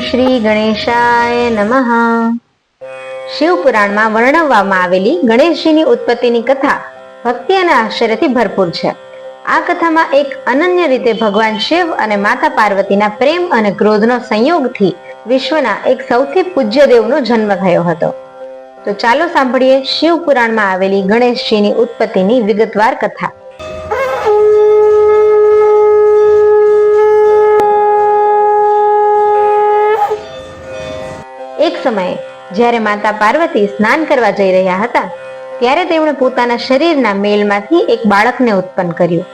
શ્રી ગણેશાય નમઃ. શિવપુરાણમાં વર્ણવવામાં આવેલી ગણેશજીની ઉત્પત્તિની કથા ભક્તિ અને આશ્ચર્યથી ભરપૂર છે. આ કથામાં એક અનન્ય રીતે ભગવાન શિવ અને માતા પાર્વતીના પ્રેમ અને ક્રોધનો સંયોગથી વિશ્વના એક સૌથી પૂજ્ય દેવનો જન્મ થયો હતો. તો ચાલો સાંભળીએ શિવપુરાણમાં આવેલી ગણેશજીની ઉત્પત્તિની વિગતવાર કથા. એક સમયે જ્યારે માતા પાર્વતી સ્નાન કરવા જઈ રહ્યા હતા ત્યારે તેમણે પોતાના શરીરના મેલમાંથી એક બાળકને ઉત્પન્ન કર્યું.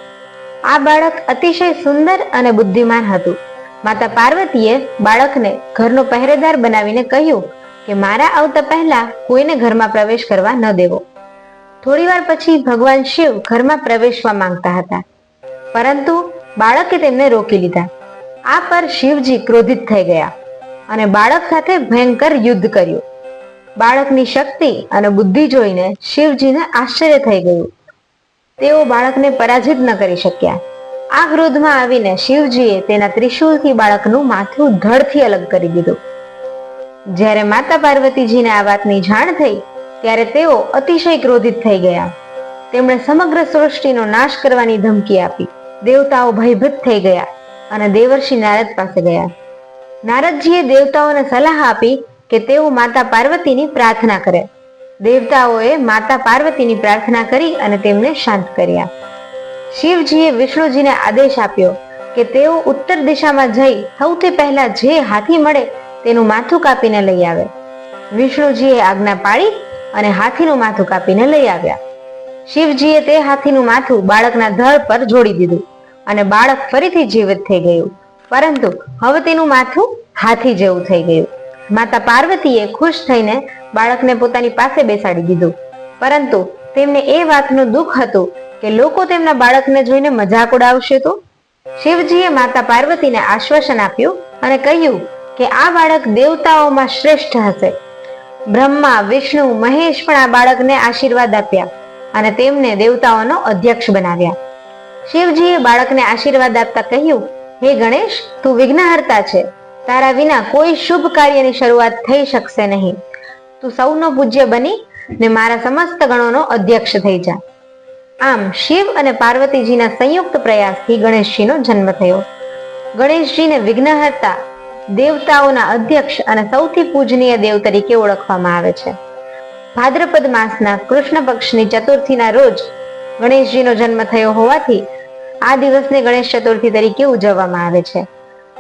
આ બાળક અતિશય સુંદર અને બુદ્ધિમાન હતું. માતા પાર્વતીએ બાળકને ઘરનો પહેરેદાર બનાવીને કહ્યું કે મારા આવતા પહેલા કોઈને ઘરમાં પ્રવેશ કરવા ન દેવો. થોડીવાર પછી ભગવાન શિવ ઘરમાં પ્રવેશવા માંગતા હતા, પરંતુ બાળકે તેમને રોકી લીધા. આ પર શિવજી ક્રોધિત થઈ ગયા અને બાળક સાથે ભયંકર યુદ્ધ કર્યું. બાળકની શક્તિ અને બુદ્ધિ જોઈને શિવજીને આશ્ચર્ય થઈ ગયું. તેઓ બાળકને પરાજિત ન કરી શક્યા. આ ક્રોધમાં આવીને શિવજીએ તેના ત્રિશૂલથી બાળકનું માથું ધડથી અલગ કરી દીધું. જ્યારે માતા પાર્વતીજીને આ વાતની જાણ થઈ ત્યારે તેઓ અતિશય ક્રોધિત થઈ ગયા. તેમણે સમગ્ર સૃષ્ટિનો નાશ કરવાની ધમકી આપી. દેવતાઓ ભયભીત થઈ ગયા અને દેવર્ષિ નારદ પાસે ગયા. નારદજીએ દેવતાઓને સલાહ આપી કે તેઓ માતા પાર્વતીની પ્રાર્થના કરે. દેવતાઓએ માતા પાર્વતીની પ્રાર્થના કરી અને તેમને શાંત કર્યા. શિવજીએ વિષ્ણુજીને આદેશ આપ્યો કે તેઓ ઉત્તર દિશામાં જઈ સૌથી પહેલા જે હાથી મળે તેનું માથું કાપીને લઈ આવે. વિષ્ણુજીએ આજ્ઞા પાડી અને હાથીનું માથું કાપીને લઈ આવ્યા. શિવજીએ તે હાથીનું માથું બાળકના ધડ પર જોડી દીધું અને બાળક ફરીથી જીવિત થઈ ગયું, પરંતુ હવે તેનું માથું હાથી જેવું થઈ ગયું. માતા પાર્વતીએ ખુશ થઈને બાળકને પોતાની પાસે બેસાડી દીધું, પરંતુ તેમને એ વાતનું દુઃખ હતું કે લોકો તેમના બાળકને જોઈને મજાક ઉડાવશે તો. શિવજીએ માતા પાર્વતીને આશ્વાસન આપ્યું અને કહ્યું કે આ બાળક દેવતાઓમાં શ્રેષ્ઠ હશે. બ્રહ્મા, વિષ્ણુ, મહેશ પણ આ બાળકને આશીર્વાદ આપ્યા અને તેમને દેવતાઓનો અધ્યક્ષ બનાવ્યા. શિવજીએ બાળકને આશીર્વાદ આપતા કહ્યું, હે ગણેશ, તું વિઘ્નહર્તા છે. તારા વિના કોઈ શુભ કાર્યની શરૂઆત થઈ શકશે નહીં. તું સૌનો પૂજ્ય બની ને મારા સમસ્ત ગણોનો અધ્યક્ષ થઈ જા. આમ શિવ અને પાર્વતીજીના સંયુક્ત પ્રયાસથી ગણેશજીનો જન્મ થયો. ગણેશજીને વિઘ્નહર્તા, દેવતાઓના અધ્યક્ષ અને સૌથી પૂજનીય દેવ તરીકે ઓળખવામાં આવે છે. ભાદ્રપદ માસના કૃષ્ણ પક્ષની ચતુર્થીના રોજ ગણેશજીનો જન્મ થયો હોવાથી આ દિવસને ગણેશ ચતુર્થી તરીકે ઉજવવામાં આવે છે.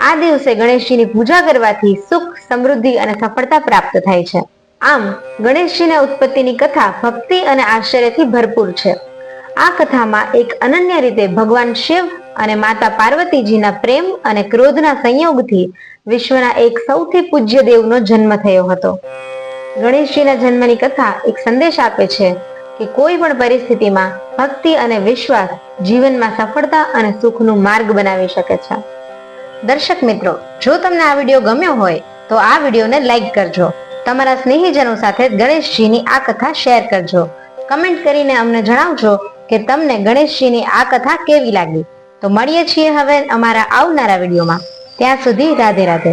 આ દિવસે ગણેશજીની પૂજા કરવાથી સુખ, સમૃદ્ધિ અને સફળતા પ્રાપ્ત થાય છે. આમ ગણેશજીના ઉત્પત્તિની કથા ભક્તિ અને આશ્ચર્યથી ભરપૂર છે. આ કથામાં એક અનન્ય રીતે ભગવાન શિવ અને માતા પાર્વતીજીના પ્રેમ અને ક્રોધના સંયોગથી વિશ્વના એક સૌથી પૂજ્ય દેવનો જન્મ થયો હતો. ગણેશજીના જન્મની કથા એક સંદેશ આપે છે કે કોઈ પણ પરિસ્થિતિમાં ભક્તિ અને વિશ્વાસ જીવનમાં સફળતા અને સુખનું માર્ગ બનાવી શકે છે. દર્શક મિત્રો, જો તમને આ વિડીયો ગમ્યો હોય તો આ વિડીયોને લાઈક કરજો. તમારા સ્નેહીજનો સાથે ગણેશજીની આ કથા શેર કરજો. કમેન્ટ કરીને અમને જણાવજો કે તમને ગણેશજીની આ કથા કેવી લાગી. તો મળીએ છીએ હવે અમારા આવનારા વિડીયોમાં. ત્યાં સુધી રાધે રાધે.